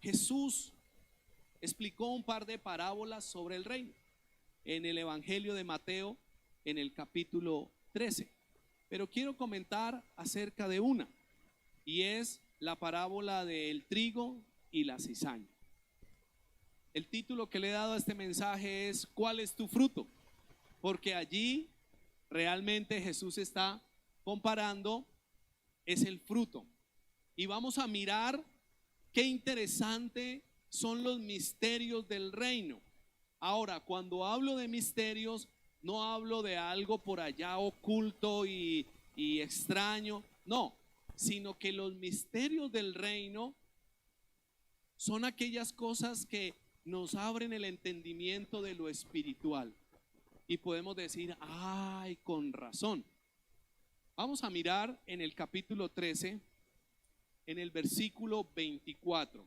Jesús explicó un par de parábolas sobre el reino en el Evangelio de Mateo, en el capítulo 13. Pero quiero comentar acerca de una, y es la parábola del trigo y la cizaña. El título que le he dado a este mensaje es ¿cuál es tu fruto? Porque allí realmente Jesús está comparando, es el fruto. Y vamos a mirar qué interesante son los misterios del reino. Ahora, cuando hablo de misterios, no hablo de algo por allá oculto y extraño, no, sino que los misterios del reino son aquellas cosas que nos abren el entendimiento de lo espiritual. Y podemos decir, ay, con razón. Vamos a mirar en el capítulo 13, en el versículo 24.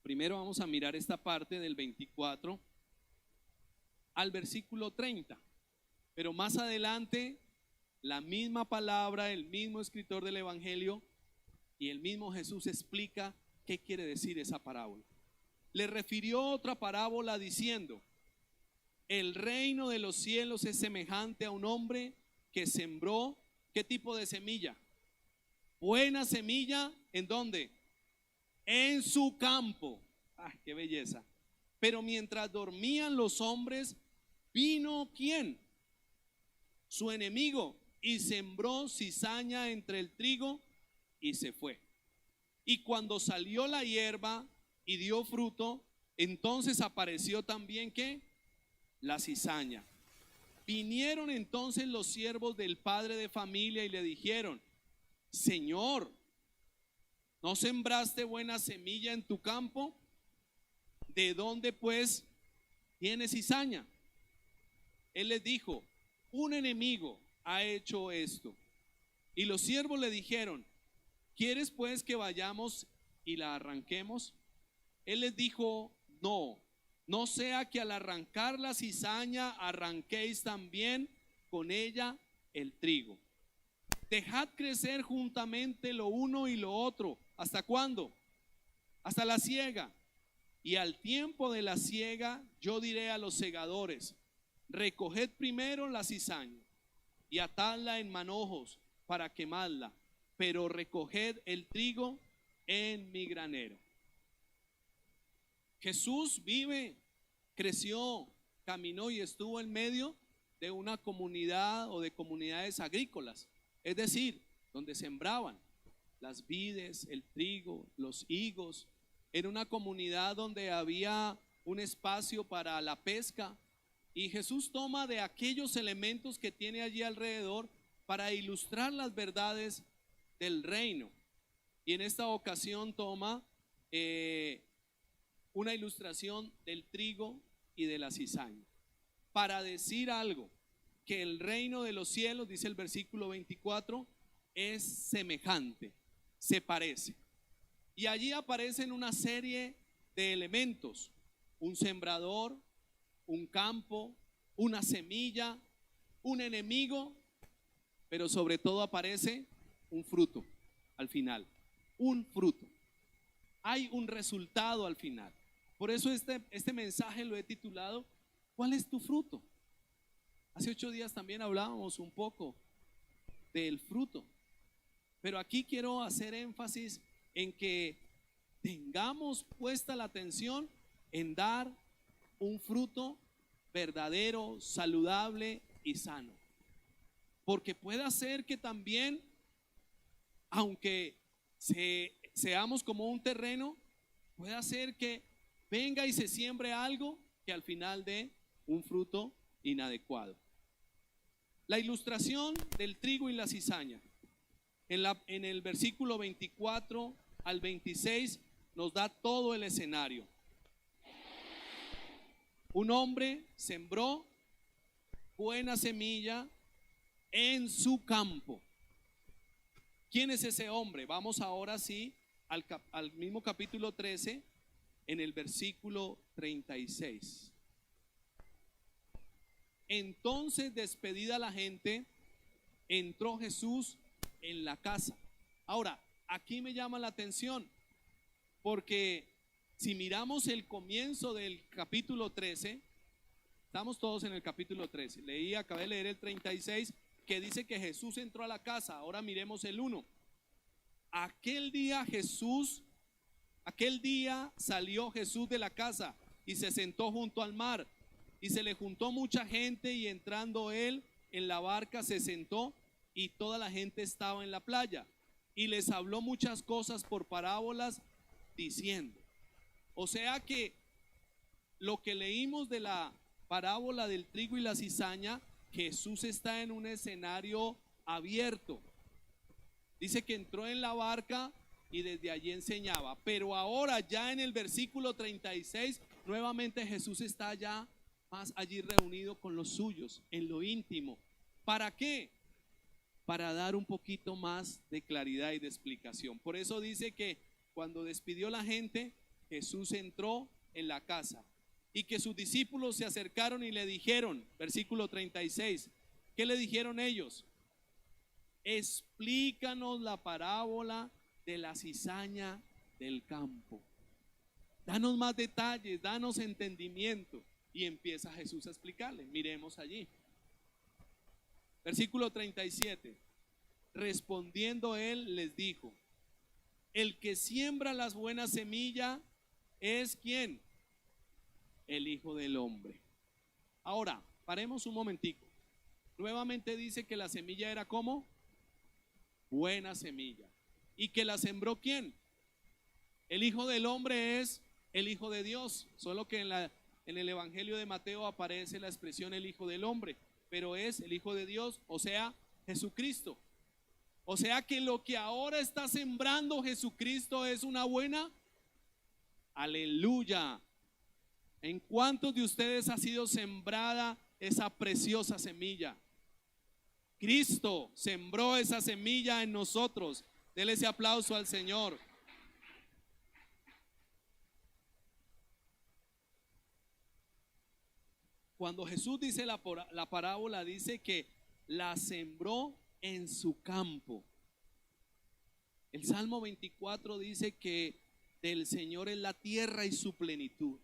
Primero vamos a mirar esta parte del 24 al versículo 30. Pero más adelante, la misma palabra, el mismo escritor del Evangelio y el mismo Jesús explica qué quiere decir esa parábola. Le refirió otra parábola diciendo: el reino de los cielos es semejante a un hombre que sembró, ¿qué tipo de semilla? Buena semilla, ¿en dónde? En su campo. ¡Ay, qué belleza! Pero mientras dormían los hombres, vino ¿quién? Su enemigo, y sembró cizaña entre el trigo y se fue. Y cuando salió la hierba y dio fruto, entonces apareció también ¿qué? La cizaña. Vinieron entonces los siervos del padre de familia y le dijeron: Señor, ¿no sembraste buena semilla en tu campo? ¿De dónde pues tiene cizaña? Él les dijo: un enemigo ha hecho esto. Y los siervos le dijeron: ¿quieres pues que vayamos y la arranquemos? Él les dijo: no, no sea que al arrancar la cizaña arranquéis también con ella el trigo. Dejad crecer juntamente lo uno y lo otro. ¿Hasta cuándo? Hasta la siega. Y al tiempo de la siega yo diré a los segadores: recoged primero la cizaña y atadla en manojos para quemarla, pero recoged el trigo en mi granero. Jesús vive, creció, caminó y estuvo en medio de una comunidad o de comunidades agrícolas, es decir, donde sembraban las vides, el trigo, los higos. Era una comunidad donde había un espacio para la pesca, y Jesús toma de aquellos elementos que tiene allí alrededor para ilustrar las verdades del reino. Y en esta ocasión toma una ilustración del trigo y de la cizaña para decir algo, que el reino de los cielos, dice el versículo 24, es semejante, se parece. Y allí aparecen una serie de elementos: un sembrador, un campo, una semilla, un enemigo, pero sobre todo aparece un fruto al final, un fruto. Hay un resultado al final. Por eso este mensaje lo he titulado ¿cuál es tu fruto? Hace 8 días también hablábamos un poco del fruto, pero aquí quiero hacer énfasis en que tengamos puesta la atención en dar un fruto verdadero, saludable y sano. Porque puede ser que también, aunque seamos como un terreno, puede ser que venga y se siembre algo que al final dé un fruto inadecuado. La ilustración del trigo y la cizaña en el versículo 24 al 26 nos da todo el escenario. Un hombre sembró buena semilla en su campo. ¿Quién es ese hombre? Vamos ahora sí al mismo capítulo 13, en el versículo 36. Entonces, despedida la gente, entró Jesús en la casa. Ahora, aquí me llama la atención porque Si miramos el comienzo del capítulo 13, estamos todos en el capítulo 13. Acabé de leer el 36, que dice que Jesús entró a la casa. Ahora miremos el 1. Aquel día salió Jesús de la casa y se sentó junto al mar, y se le juntó mucha gente, y entrando él en la barca se sentó, y toda la gente estaba en la playa, y les habló muchas cosas por parábolas, diciendo. O sea que lo que leímos de la parábola del trigo y la cizaña, Jesús está en un escenario abierto. Dice que entró en la barca y desde allí enseñaba. Pero ahora ya en el versículo 36, nuevamente Jesús está ya más allí reunido con los suyos, en lo íntimo. ¿Para qué? Para dar un poquito más de claridad y de explicación. Por eso dice que cuando despidió la gente, Jesús entró en la casa, y que sus discípulos se acercaron y le dijeron, versículo 36, ¿qué le dijeron ellos? Explícanos la parábola de la cizaña del campo. Danos más detalles, danos entendimiento. Y empieza Jesús a explicarle. Miremos allí. Versículo 37. Respondiendo él les dijo: el que siembra las buenas semillas es ¿quién? El Hijo del Hombre. Ahora, paremos un momentico. Nuevamente dice que la semilla era ¿cómo? Buena semilla. ¿Y que la sembró quién? El Hijo del Hombre es el Hijo de Dios. Solo que en el Evangelio de Mateo aparece la expresión el Hijo del Hombre, pero es el Hijo de Dios, o sea, Jesucristo. O sea que lo que ahora está sembrando Jesucristo es una buena. Aleluya. ¿En cuántos de ustedes ha sido sembrada esa preciosa semilla? Cristo sembró esa semilla en nosotros. Dele ese aplauso al Señor. Cuando Jesús dice la parábola, dice que la sembró en su campo. El Salmo 24 dice que del Señor es la tierra y su plenitud.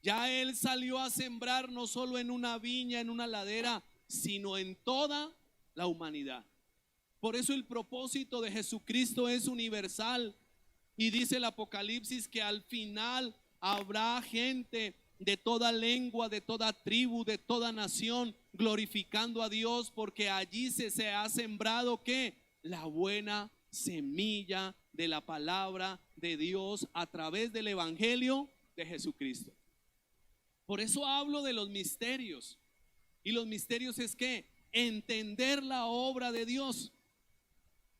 Ya Él salió a sembrar no solo en una viña, en una ladera, sino en toda la humanidad. Por eso el propósito de Jesucristo es universal. Y dice el Apocalipsis que al final habrá gente de toda lengua, de toda tribu, de toda nación, glorificando a Dios, porque allí se ha sembrado ¿qué? La buena semilla de la palabra de Dios a través del Evangelio de Jesucristo. Por eso hablo de los misterios. Y los misterios es que entender la obra de Dios.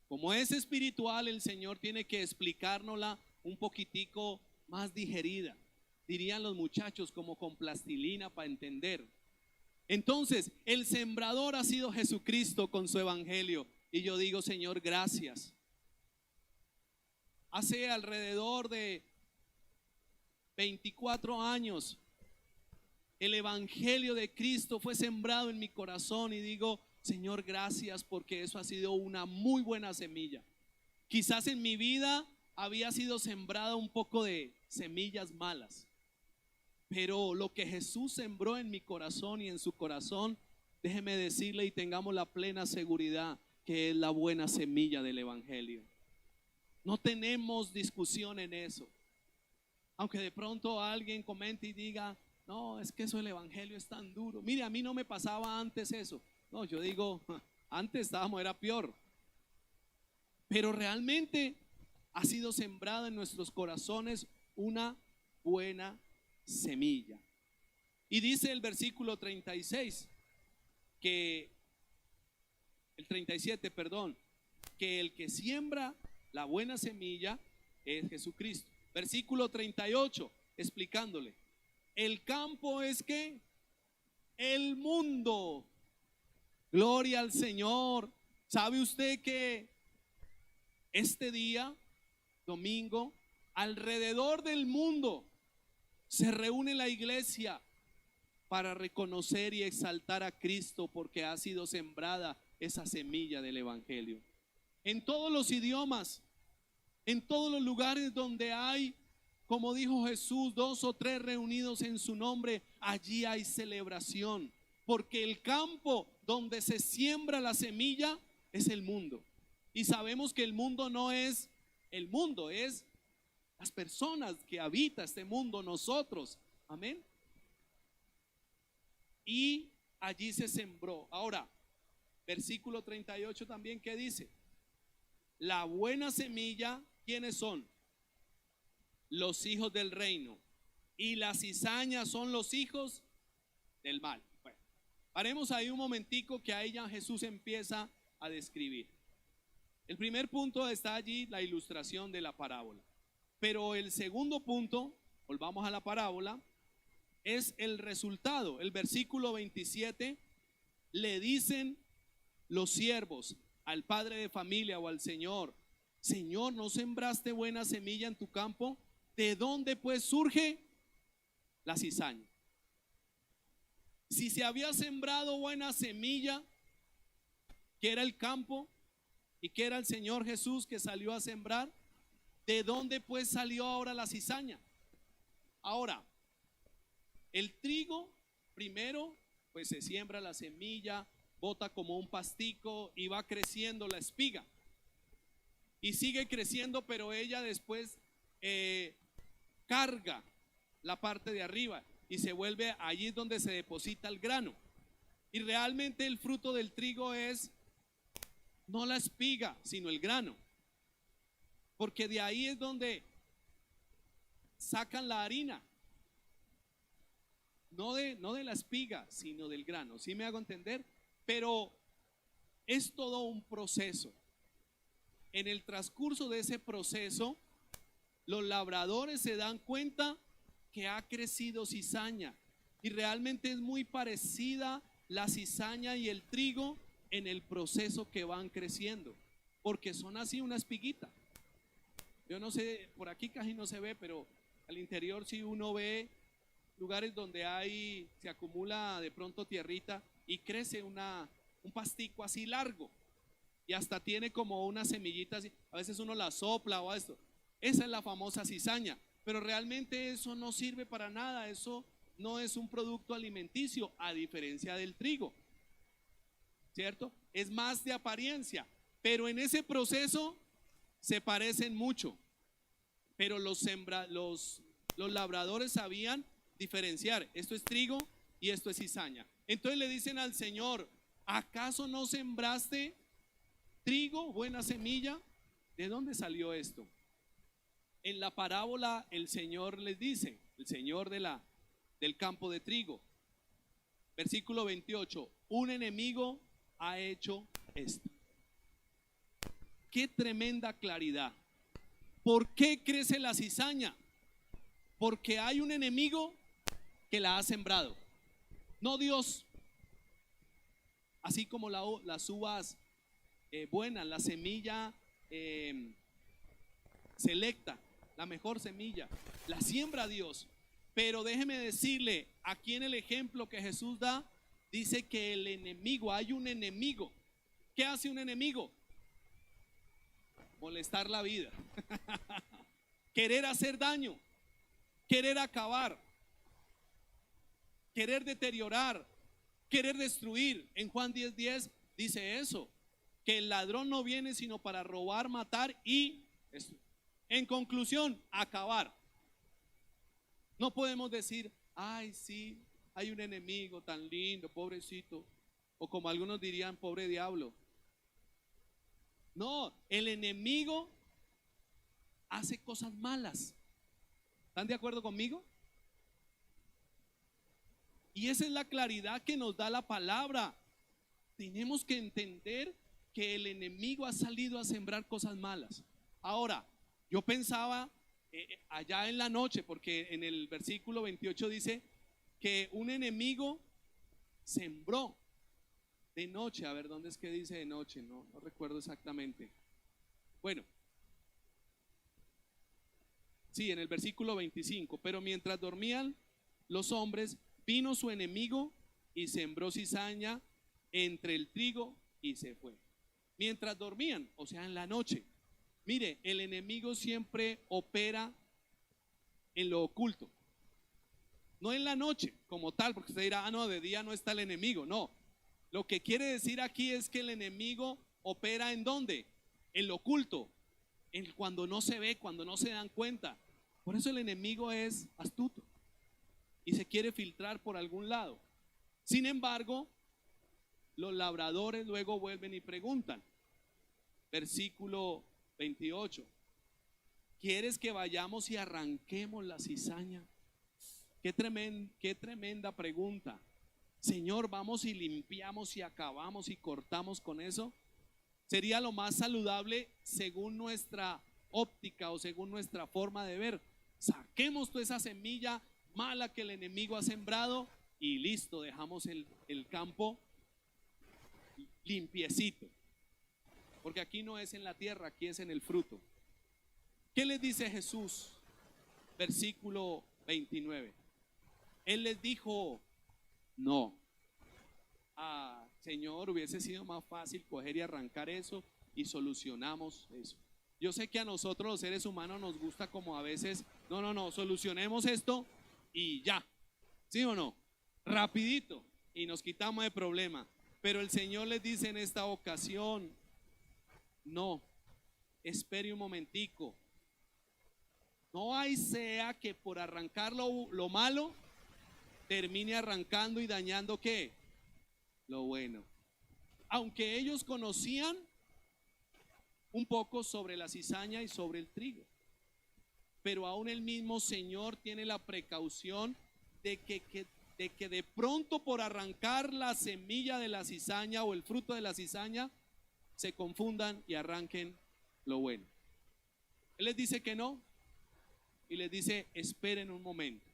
Como es espiritual, el Señor tiene que explicárnosla un poquitico más digerida. Dirían los muchachos, como con plastilina para entender. Entonces, el sembrador ha sido Jesucristo con su evangelio. Y yo digo, Señor, gracias. Hace alrededor de 24 años, el evangelio de Cristo fue sembrado en mi corazón y digo, Señor, gracias, porque eso ha sido una muy buena semilla. Quizás en mi vida había sido sembrada un poco de semillas malas, pero lo que Jesús sembró en mi corazón y en su corazón, déjeme decirle y tengamos la plena seguridad que es la buena semilla del evangelio. No tenemos discusión en eso. Aunque de pronto alguien comente y diga, no, es que eso el evangelio es tan duro. Mire, a mí no me pasaba antes eso. No, yo digo, antes era peor. Pero realmente ha sido sembrada en nuestros corazones una buena semilla. Y dice el versículo 36, que el 37, perdón, que el que siembra la buena semilla es Jesucristo. Versículo 38, explicándole, el campo es ¿qué? El mundo. Gloria al Señor. ¿Sabe usted que este día, domingo, alrededor del mundo se reúne la iglesia para reconocer y exaltar a Cristo, porque ha sido sembrada esa semilla del evangelio? En todos los idiomas, en todos los lugares donde hay Como dijo Jesús, 2 o 3 reunidos en su nombre, allí hay celebración. Porque el campo donde se siembra la semilla es el mundo. Y sabemos que el mundo no es el mundo, es las personas que habitan este mundo, nosotros. Amén. Y allí se sembró. Ahora, versículo 38 también, ¿qué dice? La buena semilla, ¿quiénes son? Los hijos del reino. Y la cizaña son los hijos del mal. Bueno, paremos ahí un momentico, que ahí ya Jesús empieza a describir. El primer punto está allí, la ilustración de la parábola. Pero el segundo punto, volvamos a la parábola, es el resultado. El versículo 27, le dicen los siervos al padre de familia o al Señor: Señor, ¿no sembraste buena semilla en tu campo? ¿De dónde pues surge la cizaña? Si se había sembrado buena semilla, que era el campo y que era el Señor Jesús que salió a sembrar, ¿de dónde pues salió ahora la cizaña? Ahora, el trigo primero pues se siembra la semilla, bota como un pastico y va creciendo la espiga. Y sigue creciendo, pero ella después carga la parte de arriba y se vuelve allí donde se deposita el grano. Y realmente el fruto del trigo es no la espiga, sino el grano. Porque de ahí es donde sacan la harina. No de la espiga, sino del grano. ¿Sí me hago entender? Pero es todo un proceso. En el transcurso de ese proceso, los labradores se dan cuenta que ha crecido cizaña. Y realmente es muy parecida la cizaña y el trigo en el proceso que van creciendo. Porque son así una espiguita. Yo no sé, por aquí casi no se ve, pero al interior sí uno ve lugares donde se acumula de pronto tierrita y crece un pastico así largo y hasta tiene como una semillita así. A veces uno la sopla o esto. Esa es la famosa cizaña, pero realmente eso no sirve para nada. Eso no es un producto alimenticio, a diferencia del trigo, ¿cierto? Es más de apariencia, pero en ese proceso se parecen mucho. Pero los labradores sabían diferenciar: esto es trigo y esto es cizaña. Entonces le dicen al Señor: ¿acaso no sembraste trigo, buena semilla? ¿De dónde salió esto? En la parábola el Señor les dice, el Señor del campo de trigo, versículo 28, un enemigo ha hecho esto. Qué tremenda claridad. ¿Por qué crece la cizaña? Porque hay un enemigo que la ha sembrado, no Dios. Así como las uvas buenas, la semilla selecta, la mejor semilla, la siembra Dios. Pero déjeme decirle, aquí en el ejemplo que Jesús da, dice que el enemigo, hay un enemigo. ¿Qué hace un enemigo? Molestar la vida. Querer hacer daño, querer acabar, querer deteriorar, querer destruir. En Juan 10:10 dice eso, que el ladrón no viene sino para robar, matar y destruir. En conclusión, acabar. No podemos decir: ay, sí, hay un enemigo tan lindo, pobrecito, o como algunos dirían, pobre diablo. No, el enemigo hace cosas malas. ¿Están de acuerdo conmigo? Y esa es la claridad que nos da la palabra. Tenemos que entender que el enemigo ha salido a sembrar cosas malas. Ahora, yo pensaba allá en la noche, porque en el versículo 28 dice que un enemigo sembró de noche. A ver, ¿dónde es que dice de noche? No recuerdo exactamente. Bueno, sí, en el versículo 25. Pero mientras dormían los hombres, vino su enemigo y sembró cizaña entre el trigo y se fue. Mientras dormían, o sea, en la noche. Mire, el enemigo siempre opera en lo oculto. No en la noche como tal, porque usted dirá, no, de día no está el enemigo. No, lo que quiere decir aquí es que el enemigo opera ¿en dónde? En lo oculto, en cuando no se ve, cuando no se dan cuenta. Por eso el enemigo es astuto y se quiere filtrar por algún lado. Sin embargo, los labradores luego vuelven y preguntan, versículo 28, ¿quieres que vayamos y arranquemos la cizaña? Qué tremenda pregunta. Señor, vamos y limpiamos y acabamos y cortamos con eso. Sería lo más saludable según nuestra óptica o según nuestra forma de ver. Saquemos toda esa semilla mala que el enemigo ha sembrado y listo, dejamos el campo limpiecito. Porque aquí no es en la tierra, aquí es en el fruto. ¿Qué les dice Jesús? Versículo 29. Él les dijo, no. Señor, hubiese sido más fácil coger y arrancar eso y solucionamos eso. Yo sé que a nosotros los seres humanos nos gusta como a veces, no, solucionemos esto y ya, ¿sí o no? Rapidito y nos quitamos de problema. Pero el Señor les dice en esta ocasión, no, espere un momentico. No hay sea que por arrancar lo malo termine arrancando y dañando ¿qué? Lo bueno. Aunque ellos conocían un poco sobre la cizaña y sobre el trigo, pero aún el mismo Señor tiene la precaución de que de pronto por arrancar la semilla de la cizaña o el fruto de la cizaña se confundan y arranquen lo bueno. Él les dice que no y les dice esperen un momento.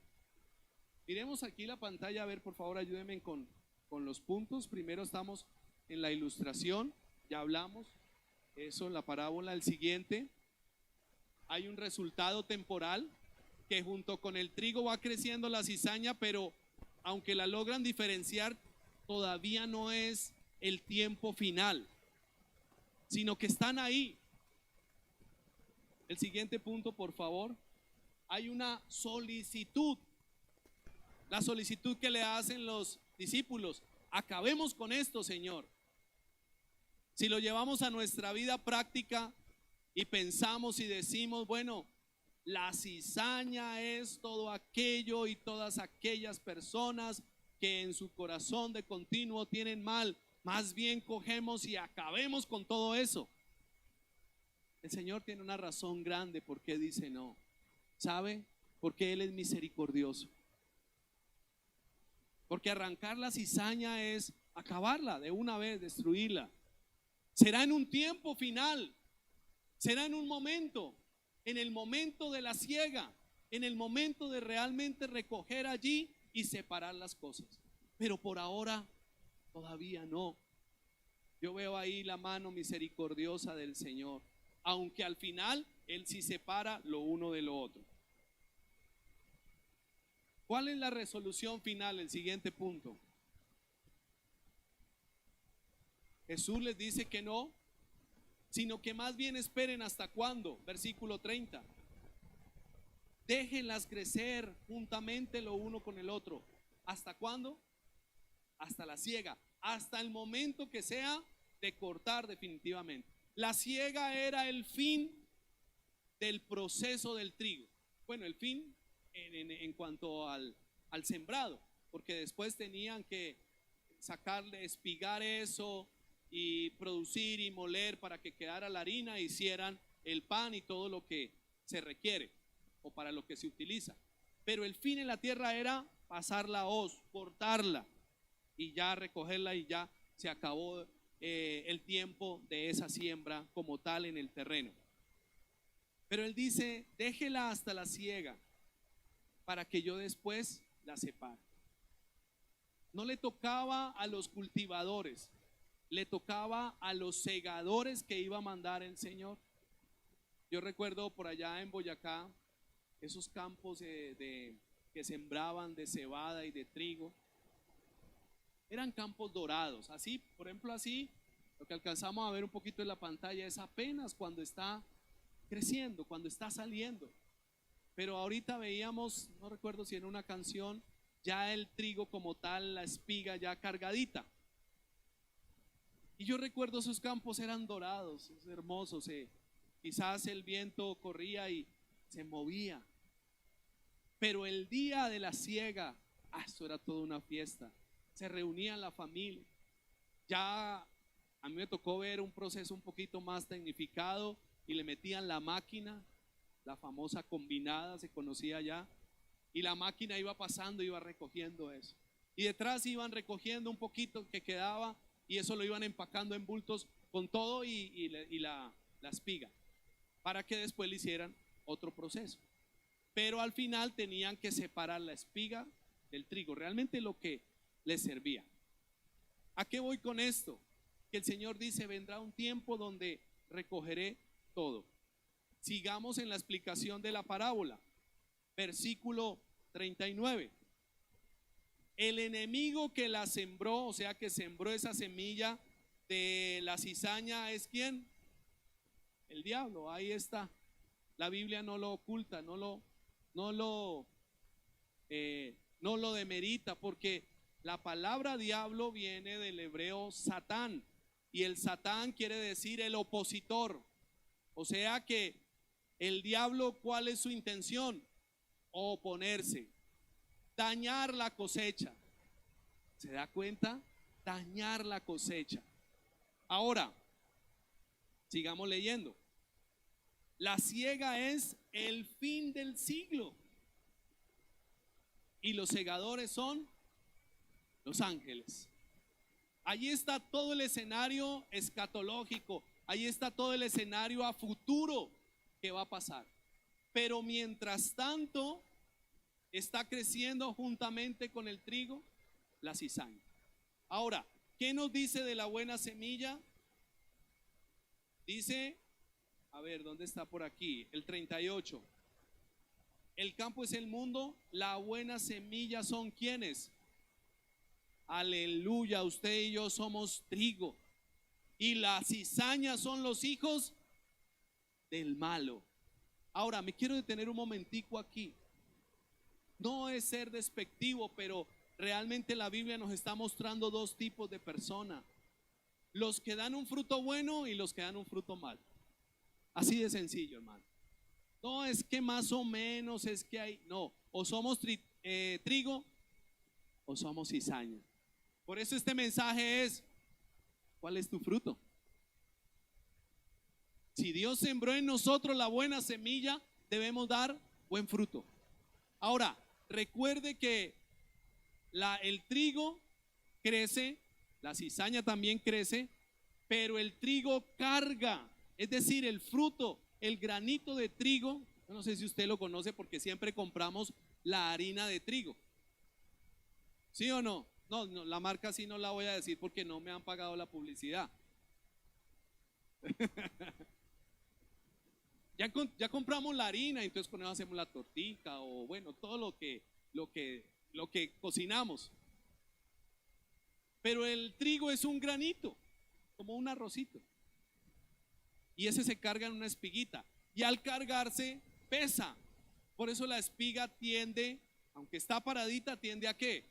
Miremos aquí la pantalla, a ver, por favor, ayúdenme con los puntos. Primero estamos en la ilustración, ya hablamos eso en la parábola. El siguiente, hay un resultado temporal que junto con el trigo va creciendo la cizaña, pero aunque la logran diferenciar, todavía no es el tiempo final, sino que están ahí. El siguiente punto, por favor, hay una solicitud. La solicitud que le hacen los discípulos, acabemos con esto, Señor. Si lo llevamos a nuestra vida práctica y pensamos y decimos, bueno, la cizaña es todo aquello y todas aquellas personas que en su corazón de continuo tienen mal, más bien cogemos y acabemos con todo eso. El Señor tiene una razón grande por qué dice no. ¿Sabe? Porque Él es misericordioso. Porque arrancar la cizaña es acabarla de una vez, destruirla. Será en un tiempo final, será en un momento, en el momento de la siega, en el momento de realmente recoger allí y separar las cosas. Pero por ahora todavía no. Yo veo ahí la mano misericordiosa del Señor, aunque al final Él sí separa lo uno de lo otro. ¿Cuál es la resolución final? El siguiente punto. Jesús les dice que no, sino que más bien esperen hasta cuándo. Versículo 30. Déjenlas crecer juntamente lo uno con el otro. ¿Hasta cuándo? Hasta la siega, hasta el momento que sea de cortar definitivamente. La siega era el fin del proceso del trigo. Bueno, el fin en cuanto al sembrado, porque después tenían que sacarle, espigar eso y producir y moler para que quedara la harina e hicieran el pan y todo lo que se requiere o para lo que se utiliza. Pero el fin en la tierra era pasar la hoz, cortarla y ya recogerla y ya se acabó el tiempo de esa siembra como tal en el terreno. Pero él dice, déjela hasta la siega para que yo después la separe. No le tocaba a los cultivadores, le tocaba a los segadores que iba a mandar el Señor. Yo recuerdo por allá en Boyacá, esos campos que sembraban de cebada y de trigo, eran campos dorados. Así, por ejemplo, así, lo que alcanzamos a ver un poquito en la pantalla es apenas cuando está creciendo, cuando está saliendo. pero ahorita veíamos, no recuerdo si en una canción, ya el trigo como tal, la espiga ya cargadita. Y yo recuerdo esos campos eran dorados, hermosos, quizás el viento corría y se movía. Pero el día de la siega, eso era toda una fiesta. Se reunían la familia. Ya a mí me tocó ver un proceso un poquito más tecnificado y le metían la máquina, la famosa combinada, se conocía ya, y la máquina iba pasando, iba recogiendo eso. Y detrás iban recogiendo un poquito que quedaba y eso lo iban empacando en bultos con todo y la espiga, para que después le hicieran otro proceso. Pero al final tenían que separar la espiga del trigo, realmente lo que les servía. ¿A qué voy con esto? Que el Señor dice, vendrá un tiempo donde recogeré todo. Sigamos en la explicación de la parábola. Versículo 39. El enemigo que la sembró, o sea que sembró esa semilla de la cizaña, ¿es quién? El diablo, ahí está. La Biblia no lo oculta, no lo demerita, porque la palabra diablo viene del hebreo Satán, y el Satán quiere decir el opositor. O sea que el diablo, ¿cuál es su intención? Oponerse, dañar la cosecha. ¿Se da cuenta? Dañar la cosecha. Ahora, sigamos leyendo. La siega es el fin del siglo y los segadores son los ángeles. Allí está todo el escenario escatológico, allí está todo el escenario a futuro que va a pasar. Pero mientras tanto, está creciendo juntamente con el trigo la cizaña. Ahora, ¿qué nos dice de la buena semilla? Dice, a ver, ¿dónde está por aquí? El 38. El campo es el mundo, la buena semilla son ¿quiénes? Aleluya, usted y yo somos trigo. Y la cizaña son los hijos del malo. Ahora, me quiero detener un momentico aquí. No es ser despectivo, pero realmente la Biblia nos está mostrando dos tipos de personas: los que dan un fruto bueno y los que dan un fruto malo. Así de sencillo, hermano. No es que más o menos es que hay, no, o somos trigo o somos cizaña. Por eso este mensaje es, ¿cuál es tu fruto? Si Dios sembró en nosotros la buena semilla, debemos dar buen fruto. Ahora, recuerde que el trigo crece, la cizaña también crece, pero el trigo carga, es decir, el fruto, el granito de trigo. Yo no sé si usted lo conoce porque siempre compramos la harina de trigo. ¿Sí o no? No, la marca sí no la voy a decir porque no me han pagado la publicidad. Ya compramos la harina, entonces con eso hacemos la tortita o bueno, todo lo que cocinamos. Pero el trigo es un granito, como un arrocito. Y ese se carga en una espiguita. Y al cargarse, pesa. Por eso la espiga tiende, aunque está paradita, tiende a ¿qué?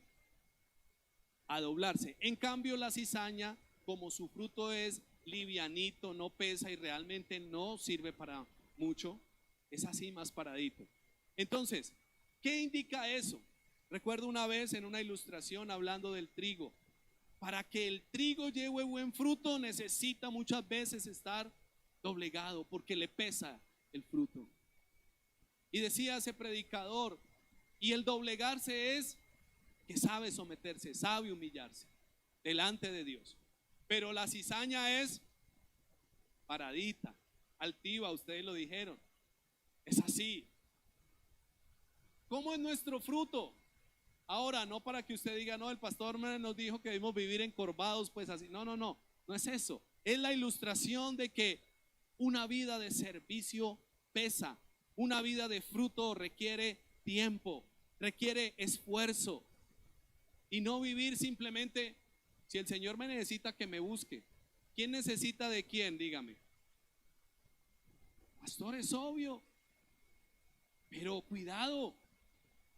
A doblarse. En cambio, la cizaña, como su fruto es livianito, no pesa y realmente no sirve para mucho, es así más paradito. Entonces, ¿qué indica eso? Recuerdo una vez en una ilustración hablando del trigo. Para que el trigo lleve buen fruto necesita muchas veces estar doblegado porque le pesa el fruto. Y decía ese predicador, y el doblegarse es que sabe someterse, sabe humillarse delante de Dios. Pero la cizaña es paradita, altiva, ustedes lo dijeron. Es así. ¿Cómo es nuestro fruto? Ahora, no para que usted diga, no, el pastor nos dijo que debemos vivir encorvados, pues así. No, no es eso. Es la ilustración de que una vida de servicio pesa, una vida de fruto requiere tiempo, requiere esfuerzo. Y no vivir simplemente, si el Señor me necesita que me busque. ¿Quién necesita de quién? Dígame. Pastor, es obvio. Pero cuidado,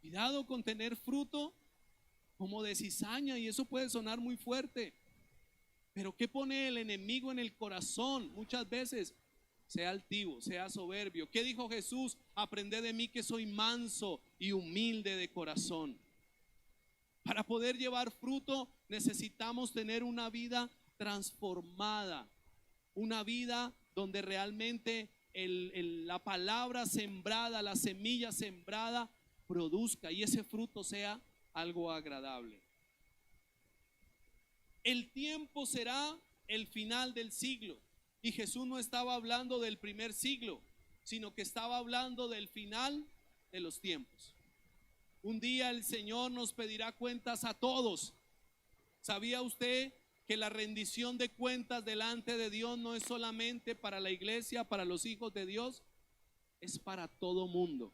cuidado con tener fruto como de cizaña, y eso puede sonar muy fuerte. Pero ¿qué pone el enemigo en el corazón? Muchas veces, sea altivo, sea soberbio. ¿Qué dijo Jesús? Aprended de mí que soy manso y humilde de corazón. Para poder llevar fruto necesitamos tener una vida transformada, una vida donde realmente la palabra sembrada, la semilla sembrada produzca y ese fruto sea algo agradable. El tiempo será el final del siglo. Y Jesús no estaba hablando del primer siglo, sino que estaba hablando del final de los tiempos. Un día el Señor nos pedirá cuentas a todos. ¿Sabía usted que la rendición de cuentas delante de Dios no es solamente para la iglesia, para los hijos de Dios? Es para todo mundo.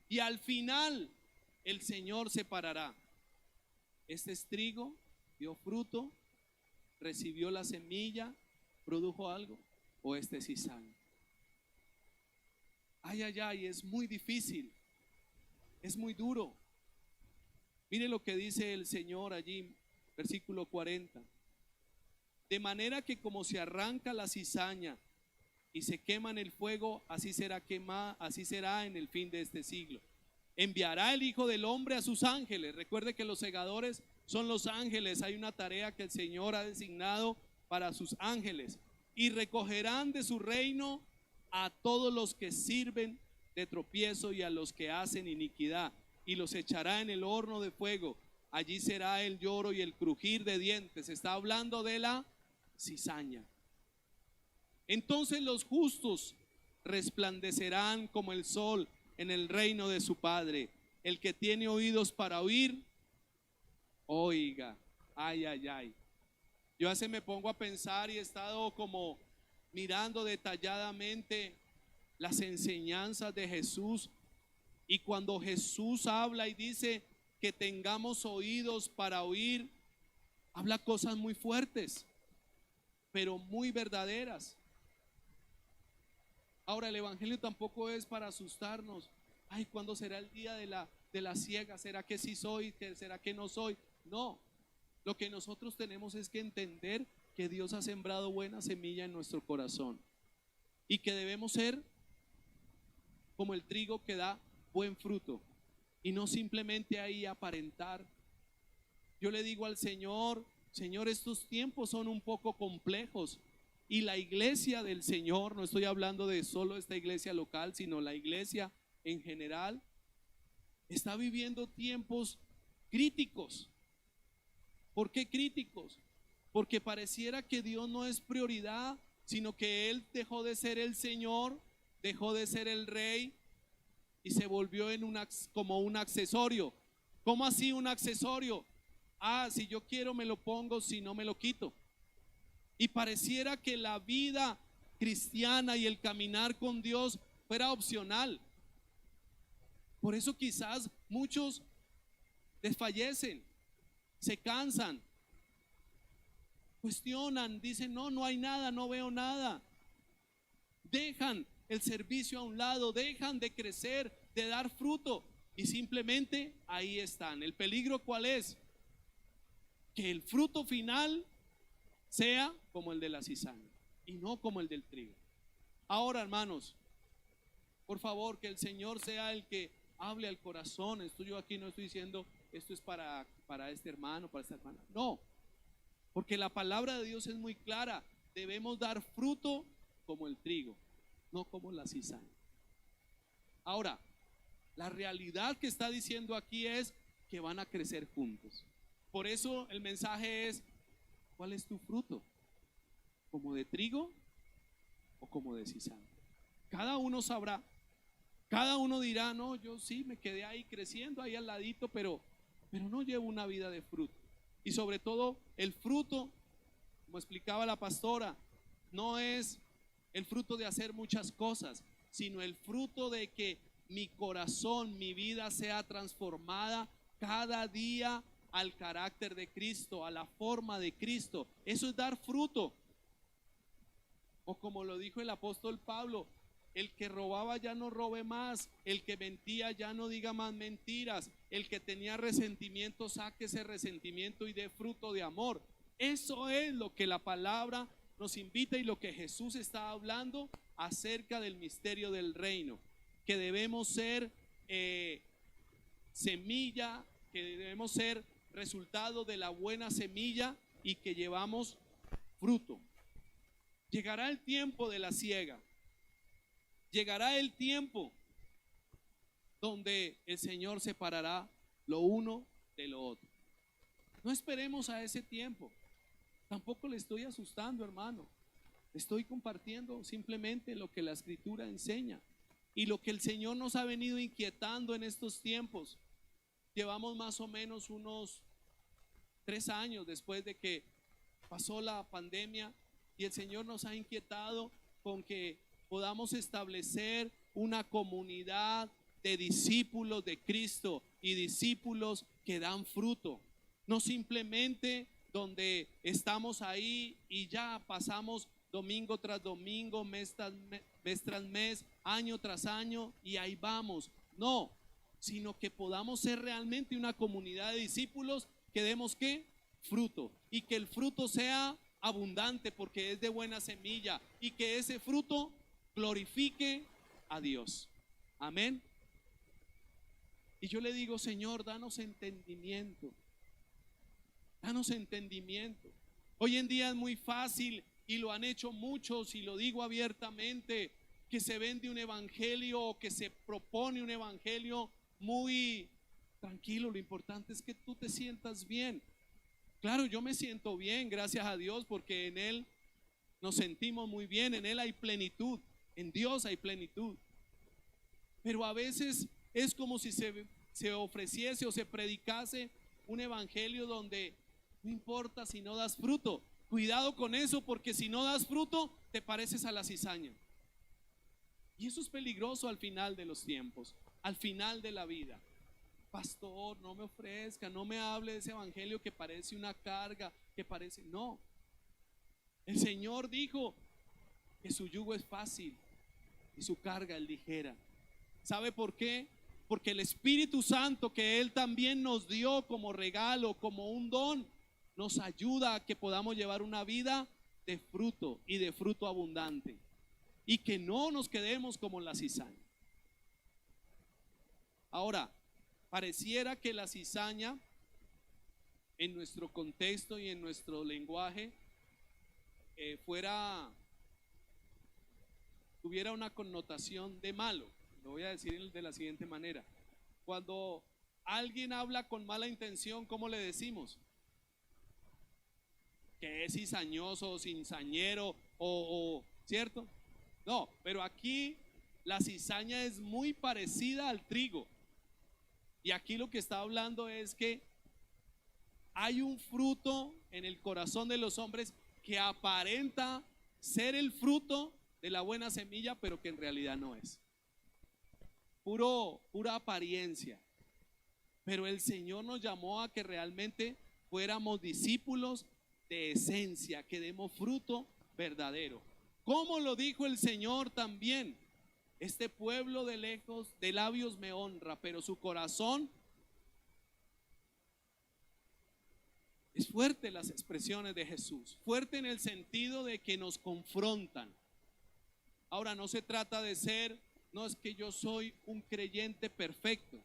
Y al final el Señor separará. Este es trigo, dio fruto, recibió la semilla, produjo algo, o este es cizaña. Ay, ay, ay, es muy difícil, es muy duro. Mire lo que dice el Señor allí, versículo 40. De manera que como se arranca la cizaña y se quema en el fuego, así será en el fin de este siglo. Enviará el Hijo del Hombre a sus ángeles. Recuerde que los segadores son los ángeles. Hay una tarea que el Señor ha designado para sus ángeles. Y recogerán de su reino a todos los que sirven de tropiezo y a los que hacen iniquidad. Y los echará en el horno de fuego. Allí será el lloro y el crujir de dientes. Está hablando de la cizaña. Entonces los justos resplandecerán como el sol en el reino de su Padre. El que tiene oídos para oír, oiga. Ay, ay, ay. Yo a veces me pongo a pensar y he estado como mirando detalladamente las enseñanzas de Jesús. Y cuando Jesús habla y dice que tengamos oídos para oír, habla cosas muy fuertes, pero muy verdaderas. Ahora, el evangelio tampoco es para asustarnos. Ay, ¿cuándo será el día de la siega? ¿Será que sí soy? ¿Será que no soy? No. Lo que nosotros tenemos es que entender que Dios ha sembrado buena semilla en nuestro corazón y que debemos ser como el trigo que da buen fruto y no simplemente ahí aparentar. Yo le digo al Señor, Señor, estos tiempos son un poco complejos. Y la iglesia del Señor, no estoy hablando de solo esta iglesia local, sino la iglesia en general, está viviendo tiempos críticos. ¿Por qué críticos? Porque pareciera que Dios no es prioridad, sino que Él dejó de ser el Señor, dejó de ser el Rey y se volvió como un accesorio. ¿Cómo así un accesorio? Ah, si yo quiero me lo pongo, si no me lo quito. Y pareciera que la vida cristiana y el caminar con Dios fuera opcional. Por eso quizás muchos desfallecen, se cansan, cuestionan, dicen, no, no hay nada, no veo nada. Dejan el servicio a un lado, dejan de crecer, de dar fruto y simplemente ahí están. ¿El peligro cuál es? Que el fruto final sea como el de la cizaña y no como el del trigo. Ahora, hermanos, por favor, que el Señor sea el que hable al corazón. Esto yo aquí no estoy diciendo esto es para este hermano, para esta hermana. No, porque la palabra de Dios es muy clara. Debemos dar fruto como el trigo, no como la cizaña. Ahora, la realidad que está diciendo aquí es que van a crecer juntos. Por eso el mensaje es: ¿cuál es tu fruto? ¿Como de trigo o como de cizaña? Cada uno sabrá. Cada uno dirá, no, yo sí me quedé ahí creciendo, ahí al ladito, pero no llevo una vida de fruto. Y sobre todo el fruto, como explicaba la pastora, no es el fruto de hacer muchas cosas, sino el fruto de que mi corazón, mi vida sea transformada cada día al carácter de Cristo, a la forma de Cristo. Eso es dar fruto. O como lo dijo el apóstol Pablo, El que robaba ya no robe más, el que mentía ya no diga más mentiras, el que tenía resentimiento saque ese resentimiento y dé fruto de amor. Eso es lo que la palabra nos invita y lo que Jesús está hablando acerca del misterio del reino, que debemos ser semilla, que debemos ser resultado de la buena semilla y que llevamos fruto. Llegará el tiempo de la siega. Llegará el tiempo donde el Señor separará lo uno de lo otro. No esperemos a ese tiempo. Tampoco le estoy asustando, hermano. Estoy compartiendo simplemente lo que la Escritura enseña y lo que el Señor nos ha venido inquietando en estos tiempos. Llevamos más o menos unos 3 años después de que pasó la pandemia y el Señor nos ha inquietado con que podamos establecer una comunidad de discípulos de Cristo y discípulos que dan fruto, no simplemente donde estamos ahí y ya pasamos domingo tras domingo, mes tras mes, año tras año y ahí vamos. No, sino que podamos ser realmente una comunidad de discípulos que demos ¿qué? Fruto, y que el fruto sea abundante porque es de buena semilla y que ese fruto glorifique a Dios. Amén. Y yo le digo, Señor, danos entendimiento. Danos entendimiento. Hoy en día es muy fácil y lo han hecho muchos y lo digo abiertamente, que se vende un evangelio o que se propone un evangelio muy tranquilo. Lo importante es que tú te sientas bien. Claro, yo me siento bien, gracias a Dios, porque en Él nos sentimos muy bien, en Él hay plenitud, en Dios hay plenitud. Pero a veces es como si se ofreciese o se predicase un evangelio donde no importa si no das fruto. Cuidado con eso, porque si no das fruto te pareces a la cizaña. Y eso es peligroso al final de los tiempos, al final de la vida. Pastor, no me ofrezca, no me hable de ese evangelio que parece una carga, que parece, no. El Señor dijo que su yugo es fácil y su carga es ligera. ¿Sabe por qué? Porque el Espíritu Santo que Él también nos dio como regalo, como un don, nos ayuda a que podamos llevar una vida de fruto y de fruto abundante y que no nos quedemos como la cizaña. Ahora, pareciera que la cizaña en nuestro contexto y en nuestro lenguaje tuviera una connotación de malo. Lo voy a decir de la siguiente manera. Cuando alguien habla con mala intención, ¿cómo le decimos? Que es cizañoso, cinzañero ¿cierto? No, pero aquí la cizaña es muy parecida al trigo. Y aquí lo que está hablando es que hay un fruto en el corazón de los hombres que aparenta ser el fruto de la buena semilla, pero que en realidad no es. Pura apariencia. Pero el Señor nos llamó a que realmente fuéramos discípulos de esencia, que demos fruto verdadero. Como lo dijo el Señor también, este pueblo de lejos, de labios me honra, pero su corazón es fuerte. Las expresiones de Jesús, fuerte en el sentido de que nos confrontan. Ahora, no se trata de ser, no es que yo soy un creyente perfecto.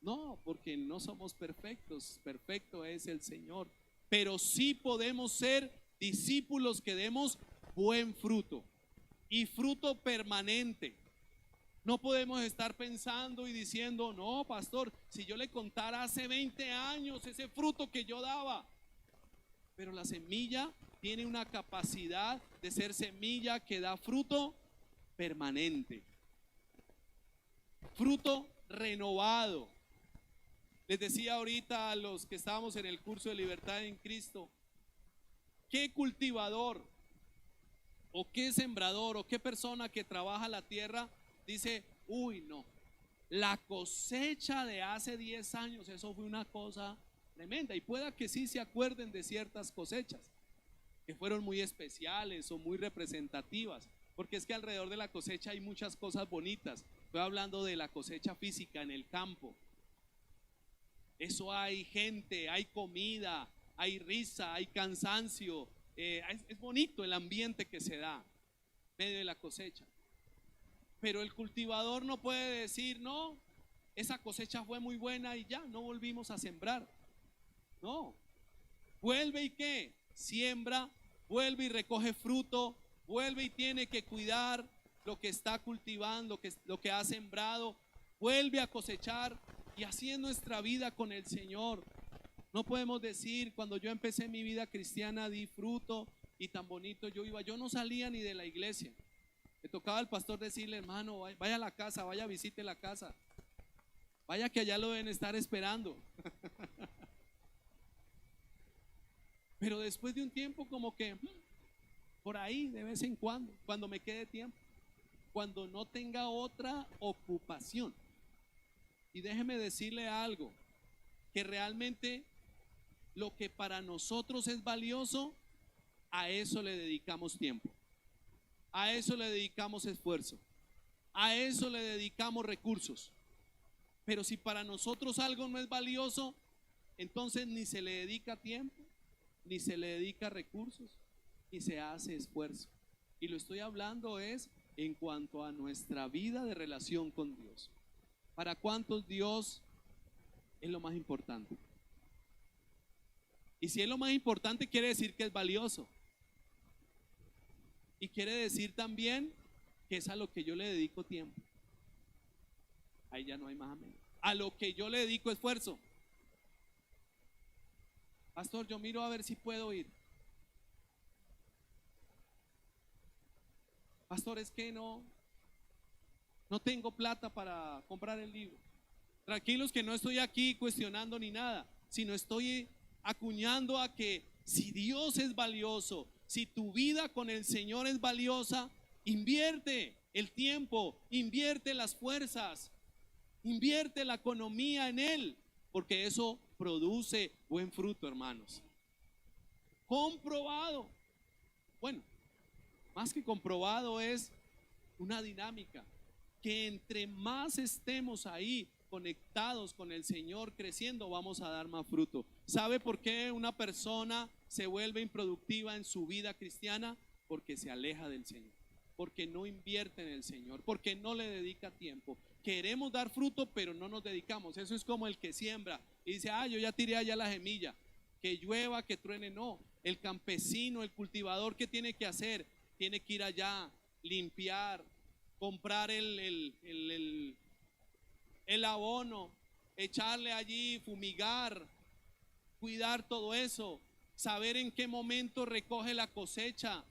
No, porque no somos perfectos, perfecto es el Señor. Pero sí podemos ser discípulos que demos buen fruto y fruto permanente. No podemos estar pensando y diciendo, no, pastor, si yo le contara hace 20 años ese fruto que yo daba. Pero la semilla tiene una capacidad de ser semilla que da fruto permanente, fruto renovado. Les decía ahorita a los que estábamos en el curso de Libertad en Cristo, ¿qué cultivador o qué sembrador o qué persona que trabaja la tierra dice, uy, no, la cosecha de hace 10 años, eso fue una cosa tremenda? Y pueda que sí se acuerden de ciertas cosechas que fueron muy especiales o muy representativas, porque es que alrededor de la cosecha hay muchas cosas bonitas. Estoy hablando de la cosecha física en el campo. Eso hay gente, hay comida, hay risa, hay cansancio. Es bonito el ambiente que se da en medio de la cosecha. Pero el cultivador no puede decir, no, esa cosecha fue muy buena y ya, no volvimos a sembrar. No, vuelve y ¿qué? Siembra, vuelve y recoge fruto, vuelve y tiene que cuidar lo que está cultivando, lo que ha sembrado, vuelve a cosechar, y así es nuestra vida con el Señor. No podemos decir, cuando yo empecé mi vida cristiana di fruto y tan bonito yo iba, yo no salía ni de la iglesia. Me tocaba al pastor decirle, hermano, vaya a la casa, vaya, visite la casa, vaya que allá lo deben estar esperando. Pero después de un tiempo como que por ahí de vez en cuando me quede tiempo, cuando no tenga otra ocupación. Y déjeme decirle algo, que realmente lo que para nosotros es valioso, a eso le dedicamos tiempo, a eso le dedicamos esfuerzo, a eso le dedicamos recursos. Pero si para nosotros algo no es valioso, entonces ni se le dedica tiempo, ni se le dedica recursos, ni se hace esfuerzo. Y lo estoy hablando es en cuanto a nuestra vida de relación con Dios. ¿Para cuántos Dios es lo más importante? Y si es lo más importante, quiere decir que es valioso. Y quiere decir también que es a lo que yo le dedico tiempo. Ahí ya no hay más amén. A lo que yo le dedico esfuerzo. Pastor, yo miro a ver si puedo ir. Pastor, es que no tengo plata para comprar el libro. Tranquilos que no estoy aquí cuestionando ni nada, sino estoy acuñando a que si Dios es valioso, si tu vida con el Señor es valiosa, invierte el tiempo, invierte las fuerzas, invierte la economía en Él, porque eso produce buen fruto, hermanos. Comprobado. Bueno, más que comprobado es una dinámica, que entre más estemos ahí conectados con el Señor, creciendo, vamos a dar más fruto. ¿Sabe por qué una persona se vuelve improductiva en su vida cristiana? Porque se aleja del Señor, porque no invierte en el Señor, porque no le dedica tiempo. Queremos dar fruto, pero no nos dedicamos. Eso es como el que siembra y dice, yo ya tiré allá la semilla, que llueva, que truene. No, el campesino, el cultivador, ¿qué tiene que hacer? Tiene que ir allá, limpiar, comprar el abono, echarle allí, fumigar, cuidar todo eso, saber en qué momento recoge la cosecha,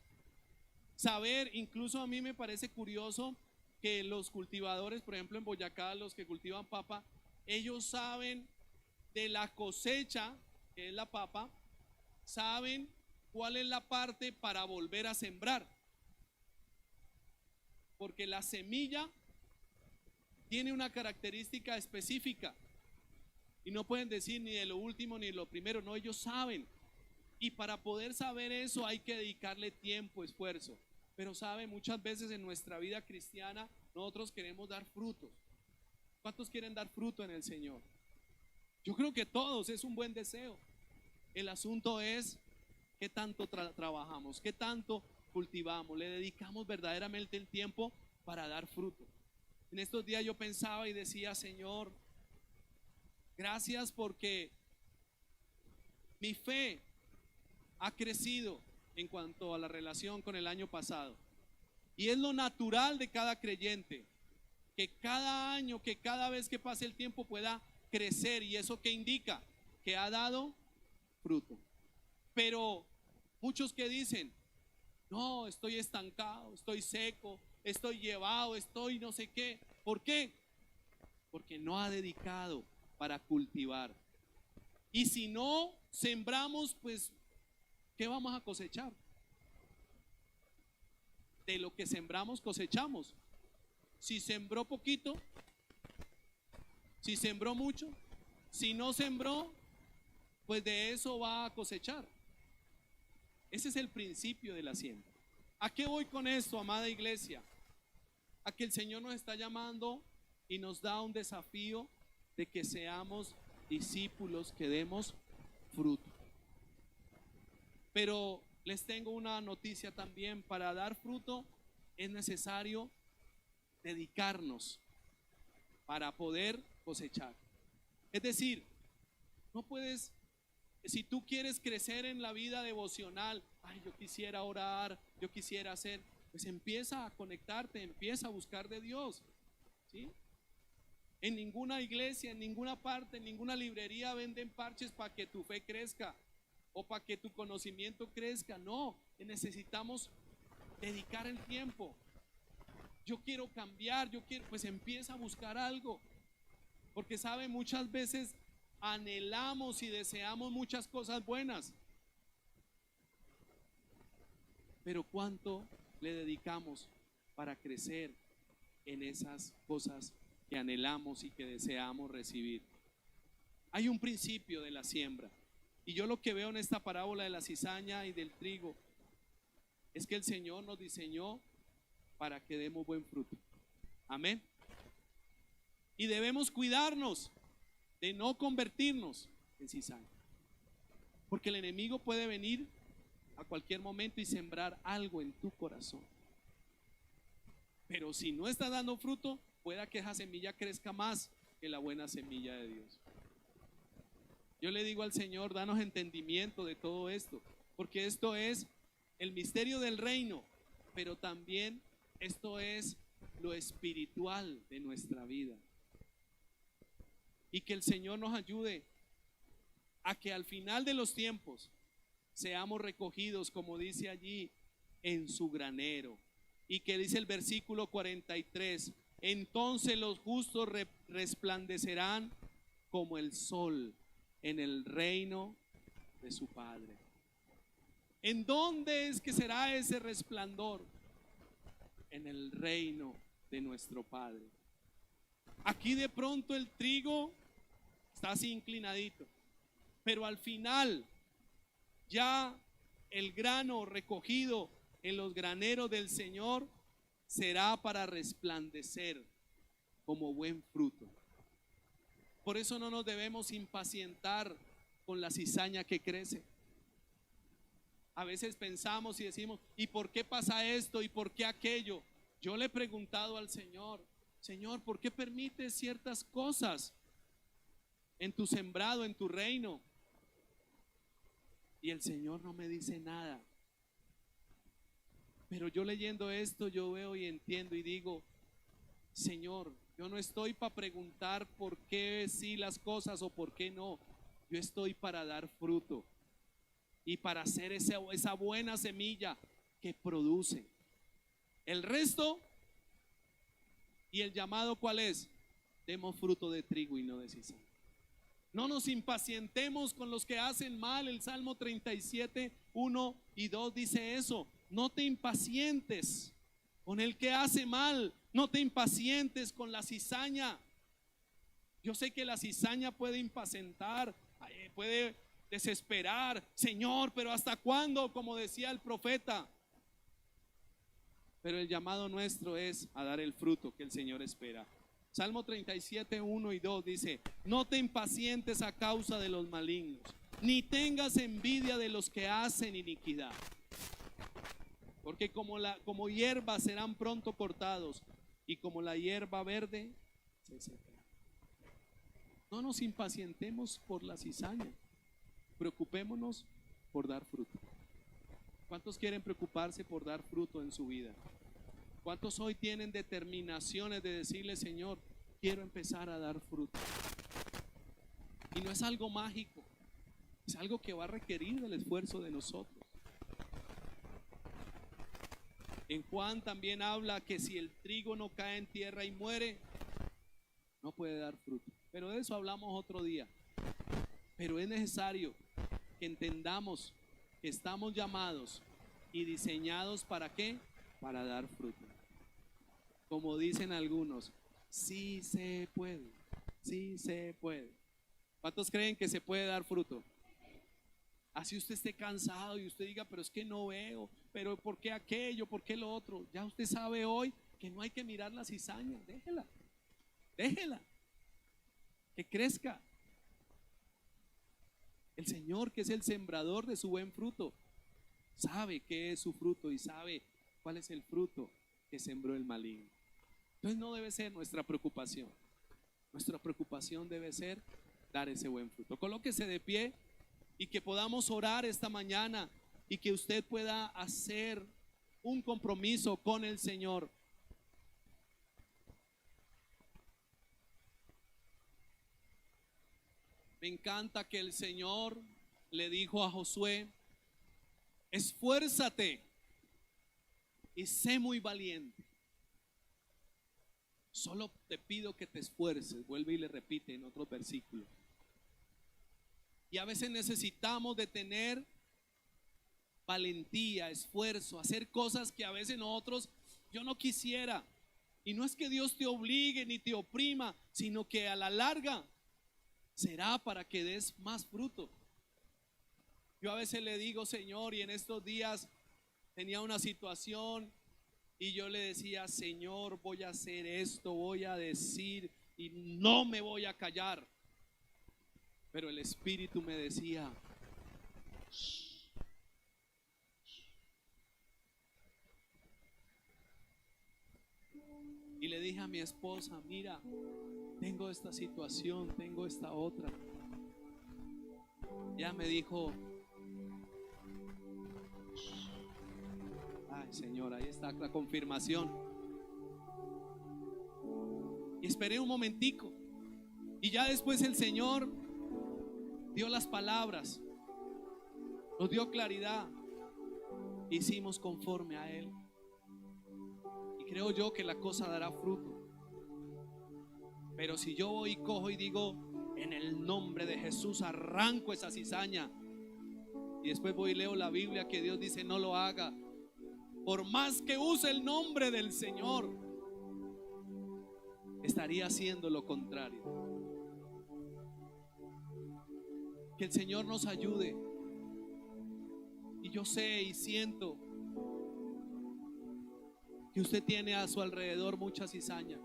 saber, incluso a mí me parece curioso que los cultivadores, por ejemplo en Boyacá, los que cultivan papa, ellos saben de la cosecha, que es la papa, saben cuál es la parte para volver a sembrar, porque la semilla tiene una característica específica y no pueden decir ni de lo último ni de lo primero, no, ellos saben. Y para poder saber eso hay que dedicarle tiempo, esfuerzo. Pero sabe, muchas veces en nuestra vida cristiana nosotros queremos dar frutos. ¿Cuántos quieren dar fruto en el Señor? Yo creo que todos, es un buen deseo. El asunto es qué tanto trabajamos, qué tanto cultivamos, le dedicamos verdaderamente el tiempo para dar fruto. En estos días yo pensaba y decía, Señor, gracias porque mi fe ha crecido en cuanto a la relación con el año pasado. Y es lo natural de cada creyente, que cada año, que cada vez que pase el tiempo pueda crecer. ¿Y eso qué indica? Que ha dado fruto. Pero muchos que dicen, no, estoy estancado, estoy seco, estoy llevado, estoy no sé qué. ¿Por qué? Porque no ha dedicado para cultivar. Y si no sembramos, pues, ¿qué vamos a cosechar? De lo que sembramos cosechamos. Si sembró poquito, si sembró mucho, si no sembró, pues de eso va a cosechar. Ese es el principio de la siembra. ¿A qué voy con esto, amada iglesia? A que el Señor nos está llamando y nos da un desafío de que seamos discípulos, que demos fruto. Pero les tengo una noticia también: para dar fruto es necesario dedicarnos para poder cosechar. Es decir, no puedes, si tú quieres crecer en la vida devocional, ay, yo quisiera orar, yo quisiera hacer, pues empieza a conectarte, empieza a buscar de Dios, ¿sí? En ninguna iglesia, en ninguna parte, en ninguna librería venden parches para que tu fe crezca o para que tu conocimiento crezca. No, necesitamos dedicar el tiempo. Yo quiero cambiar, pues empieza a buscar algo. Porque sabe, muchas veces anhelamos y deseamos muchas cosas buenas, pero ¿cuánto le dedicamos para crecer en esas cosas que anhelamos y que deseamos recibir? Hay un principio de la siembra, y yo lo que veo en esta parábola de la cizaña y del trigo es que el Señor nos diseñó para que demos buen fruto. Amén. Y debemos cuidarnos de no convertirnos en cizaña, porque el enemigo puede venir a cualquier momento y sembrar algo en tu corazón. Pero si no está dando fruto, pueda que esa semilla crezca más que la buena semilla de Dios. Yo le digo al Señor, danos entendimiento de todo esto, porque esto es el misterio del reino, pero también esto es lo espiritual de nuestra vida. Y que el Señor nos ayude a que al final de los tiempos seamos recogidos, como dice allí, en su granero. Y que dice el versículo 43, entonces los justos resplandecerán como el sol en el reino de su Padre. ¿En dónde es que será ese resplandor? En el reino de nuestro Padre. Aquí de pronto el trigo está así inclinadito, pero al final ya el grano recogido en los graneros del Señor será para resplandecer como buen fruto. Por eso no nos debemos impacientar con la cizaña que crece. A veces pensamos y decimos, ¿y por qué pasa esto? ¿Y por qué aquello? Yo le he preguntado al Señor, Señor, ¿por qué permites ciertas cosas en tu sembrado, en tu reino? Y el Señor no me dice nada. Pero yo leyendo esto, yo veo y entiendo y digo, Señor, yo no estoy para preguntar por qué sí las cosas o por qué no. Yo estoy para dar fruto y para hacer esa buena semilla que produce. El resto y el llamado, ¿cuál es? Demos fruto de trigo y no de cizaña. No nos impacientemos con los que hacen mal. El Salmo 37, 1 y 2 dice eso. No te impacientes con el que hace mal. No te impacientes con la cizaña. Yo sé que la cizaña puede impacientar, puede desesperar. Señor, pero ¿hasta cuándo? Como decía el profeta. Pero el llamado nuestro es a dar el fruto que el Señor espera. Salmo 37, 1 y 2 dice, no te impacientes a causa de los malignos, ni tengas envidia de los que hacen iniquidad, porque como hierba serán pronto cortados, y como la hierba verde se secará. No nos impacientemos por la cizaña, preocupémonos por dar fruto. ¿Cuántos quieren preocuparse por dar fruto en su vida? ¿Cuántos hoy tienen determinaciones de decirle, Señor, quiero empezar a dar fruto? Y no es algo mágico, es algo que va a requerir el esfuerzo de nosotros. En Juan también habla que si el trigo no cae en tierra y muere, no puede dar fruto. Pero de eso hablamos otro día. Pero es necesario que entendamos que estamos llamados y diseñados ¿para qué? Para dar fruto. Como dicen algunos, sí se puede, sí se puede. ¿Cuántos creen que se puede dar fruto? Así usted esté cansado y usted diga, pero es que no veo, pero ¿por qué aquello? ¿Por qué lo otro? Ya usted sabe hoy que no hay que mirar la cizaña. Déjela, déjela, que crezca. El Señor, que es el sembrador de su buen fruto, sabe qué es su fruto y sabe cuál es el fruto que sembró el maligno. Entonces no debe ser nuestra preocupación. Nuestra preocupación debe ser dar ese buen fruto. Colóquese de pie y que podamos orar esta mañana y que usted pueda hacer un compromiso con el Señor. Me encanta que el Señor le dijo a Josué: esfuérzate y sé muy valiente. Solo te pido que te esfuerces. Vuelve y le repite en otros versículos. Y a veces necesitamos de tener valentía, esfuerzo, hacer cosas que a veces nosotros, yo no quisiera. Y no es que Dios te obligue ni te oprima, sino que a la larga será para que des más fruto. Yo a veces le digo, Señor, y en estos días tenía una situación y yo le decía, Señor, voy a hacer esto, voy a decir y no me voy a callar. Pero el Espíritu me decía, shh, y le dije a mi esposa, mira, tengo esta situación, tengo esta otra. Ya me dijo, ay Señor, ahí está la confirmación. Y esperé un momentico. Y ya después el Señor dio las palabras, nos dio claridad. Hicimos conforme a Él. Y creo yo que la cosa dará fruto. Pero si yo voy y cojo y digo, en el nombre de Jesús arranco esa cizaña, y después voy y leo la Biblia que Dios dice no lo haga, por más que use el nombre del Señor, estaría haciendo lo contrario. Que el Señor nos ayude. Y yo sé y siento que usted tiene a su alrededor mucha cizaña.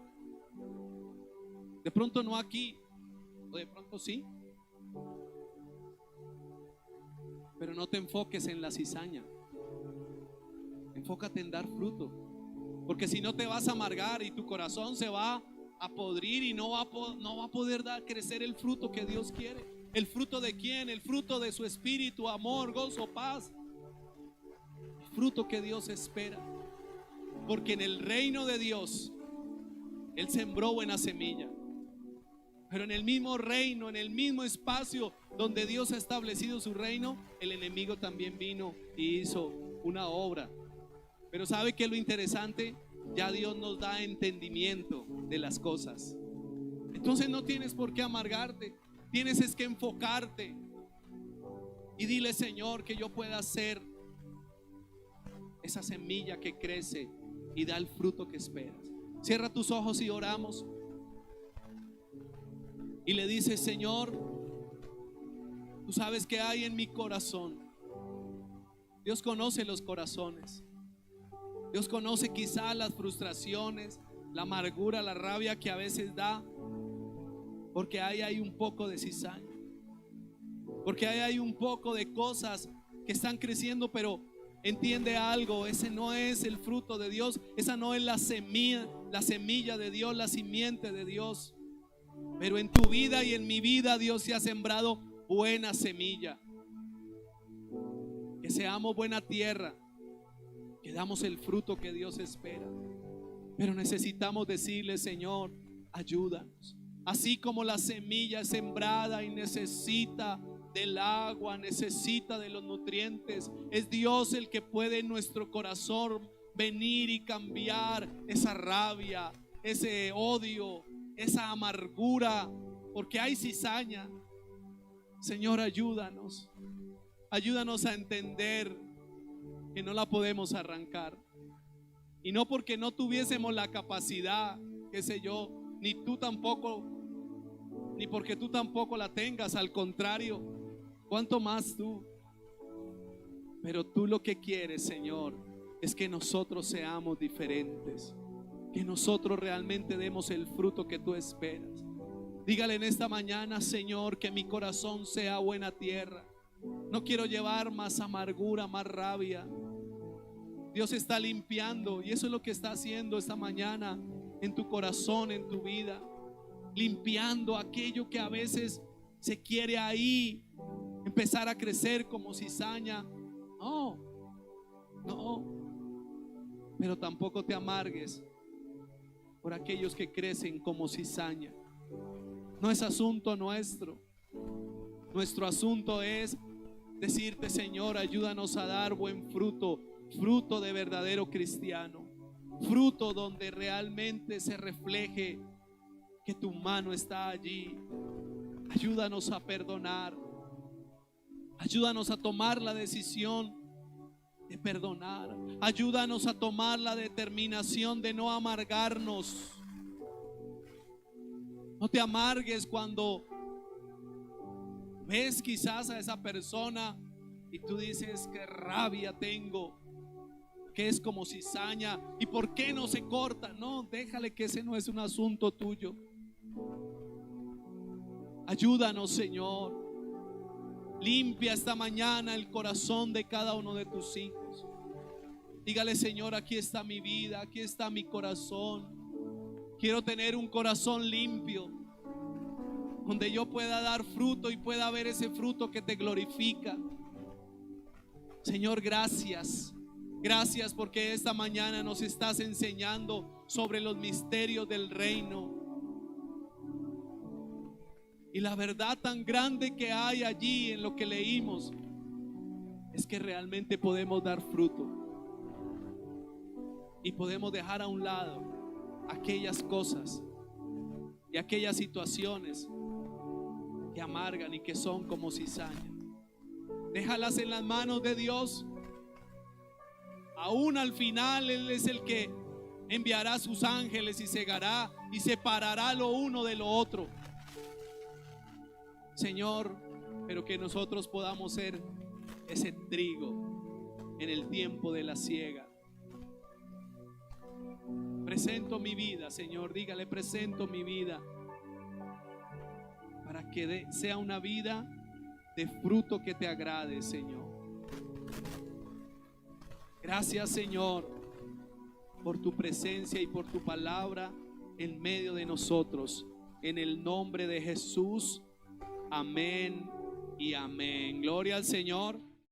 De pronto no aquí, o de pronto sí. Pero no te enfoques en la cizaña. Enfócate en dar fruto. Porque si no te vas a amargar y tu corazón se va a podrir y no va a poder crecer el fruto que Dios quiere. ¿El fruto de quién? El fruto de su espíritu, amor, gozo, paz. El fruto que Dios espera. Porque en el reino de Dios Él sembró buena semilla. Pero en el mismo reino, en el mismo espacio donde Dios ha establecido su reino, el enemigo también vino y hizo una obra. Pero ¿sabe qué es lo interesante? Ya Dios nos da entendimiento de las cosas. Entonces no tienes por qué amargarte. Tienes es que enfocarte y dile, Señor, que yo pueda ser esa semilla que crece y da el fruto que esperas. Cierra tus ojos y oramos. Y le dices, Señor, tú sabes que hay en mi corazón. Dios conoce los corazones. Dios conoce quizá las frustraciones, la amargura, la rabia que a veces da. Porque ahí hay un poco de cizaña. Porque ahí hay un poco de cosas que están creciendo, pero entiende algo, ese no es el fruto de Dios. Esa no es la semilla de Dios, la simiente de Dios. Pero en tu vida y en mi vida Dios se ha sembrado buena semilla. Que seamos buena tierra, que damos el fruto que Dios espera. Pero necesitamos decirle, Señor, ayúdanos. Así como la semilla es sembrada y necesita del agua, necesita de los nutrientes, es Dios el que puede en nuestro corazón venir y cambiar esa rabia, ese odio, esa amargura, porque hay cizaña. Señor, ayúdanos. Ayúdanos a entender que no la podemos arrancar. Y no porque no tuviésemos la capacidad, qué sé yo, ni tú tampoco, ni porque tú tampoco la tengas. Al contrario, cuánto más tú. Pero tú lo que quieres, Señor, es que nosotros seamos diferentes, que nosotros realmente demos el fruto que tú esperas. Dígale en esta mañana: Señor, que mi corazón sea buena tierra. No quiero llevar más amargura, más rabia. Dios está limpiando, y eso es lo que está haciendo esta mañana en tu corazón, en tu vida, limpiando aquello que a veces se quiere ahí empezar a crecer como cizaña. No, pero tampoco te amargues por aquellos que crecen como cizaña. No es asunto nuestro. Nuestro asunto es decirte: Señor, ayúdanos a dar buen fruto, fruto de verdadero cristiano, fruto donde realmente se refleje que tu mano está allí. Ayúdanos a perdonar. Ayúdanos a tomar la decisión de perdonar. Ayúdanos a tomar la determinación de no amargarnos. No te amargues cuando ves quizás a esa persona y tú dices: qué rabia tengo, que es como cizaña, y por qué no se corta. No, déjale, que ese no es un asunto tuyo. Ayúdanos, Señor. Limpia esta mañana el corazón de cada uno de tus hijos. Dígale: Señor, aquí está mi vida, aquí está mi corazón. Quiero tener un corazón limpio, donde yo pueda dar fruto y pueda ver ese fruto que te glorifica. Señor, gracias. Gracias porque esta mañana nos estás enseñando sobre los misterios del reino. Y la verdad tan grande que hay allí en lo que leímos es que realmente podemos dar fruto y podemos dejar a un lado aquellas cosas y aquellas situaciones que amargan y que son como cizaña. Déjalas en las manos de Dios. Aún al final Él es el que enviará sus ángeles y cegará y separará lo uno de lo otro. Señor, pero que nosotros podamos ser ese trigo en el tiempo de la siega. Presento mi vida, Señor. Dígale: presento mi vida, para que sea una vida de fruto que te agrade, Señor. Gracias, Señor, por tu presencia y por tu palabra en medio de nosotros. En el nombre de Jesús. Amén y amén. Gloria al Señor.